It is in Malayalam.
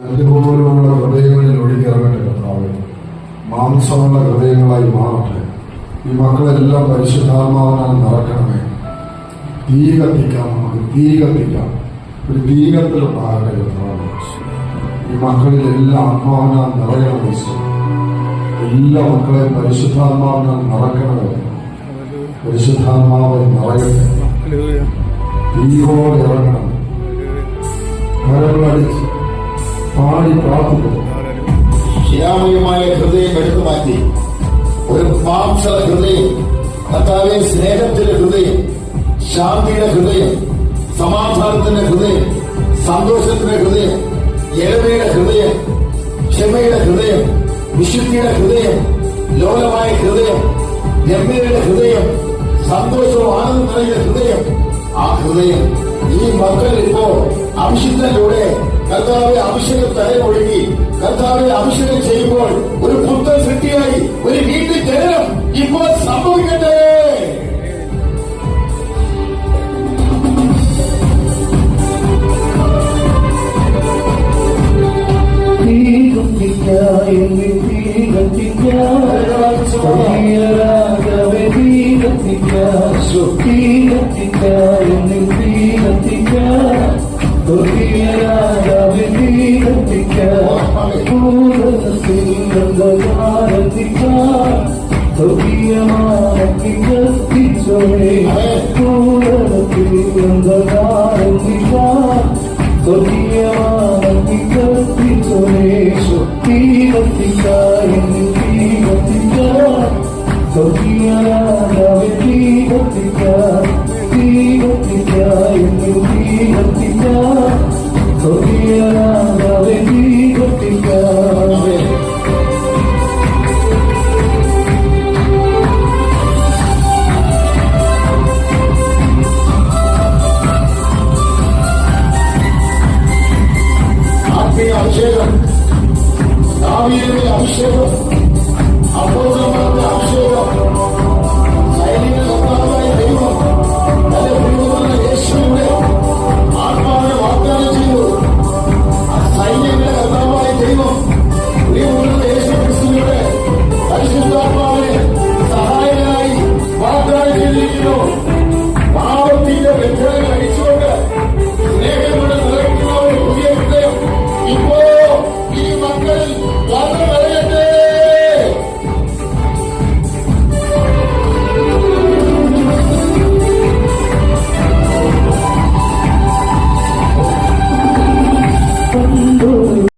അതുപോലുള്ള ഹൃദയങ്ങളിൽ ഒഴുകിയിറങ്ങട്ടെ കർത്താവേ. മാംസമുള്ള ഹൃദയങ്ങളായി മാറട്ടെ. ഈ മക്കളെല്ലാം പരിശുദ്ധാത്മാവിനാൽ നിറക്കണമേ. തീ കത്തിക്കാം, നമുക്ക് തീ കത്തിക്കാം. ഒരു തീകത്തിലുണ്ടാകട്ടെ കർത്താവേ. ഈ മക്കളിലെല്ലാം ആത്മാവിനാൽ നിറയണമേ. എല്ലാ മക്കളെയും പരിശുദ്ധാത്മാവിനാൽ നിറക്കണമേ. പരിശുദ്ധാത്മാവെ നിറയട്ടെ. തീയോടെ ഇറങ്ങണം. കരങ്ങളടിച്ച് പാടി പ്രാർത്ഥിക്കുന്നു. ശിലാമയമായ ഹൃദയം എടുത്തു മാറ്റി ഒരു മാംസ ഹൃദയം, കർത്താവേ, സ്നേഹത്തിന്റെ ഹൃദയം, ശാന്തിയുടെ ഹൃദയം, സമാധാനത്തിന്റെ ഹൃദയം, സന്തോഷത്തിന്റെ ഹൃദയം, എളിമയുടെ ഹൃദയം, ക്ഷമയുടെ ഹൃദയം, വിശുദ്ധിയുടെ ഹൃദയം, ലോലമായ ഹൃദയം, ഗംഭീരയുടെ ഹൃദയം, സന്തോഷവും ആനന്ദം നിറയുന്ന ഹൃദയം, ആ ഹൃദയം ഈ മക്കൾ ഇപ്പോ അഭിഷേകത്തിലൂടെ കർത്താവെ അഭിഷേകം തലമൊഴുകി കർത്താവെ അഭിഷേകം ചെയ്യുമ്പോൾ ഒരു പുത്തൻ സൃഷ്ടിയായി ഒരു വീണ്ടും ജനനം ഇപ്പോൾ സംഭവിക്കട്ടെ. അഭിഷേകം, അഭിഷേകം, അപ്പോസ്തലന്മാരുടെ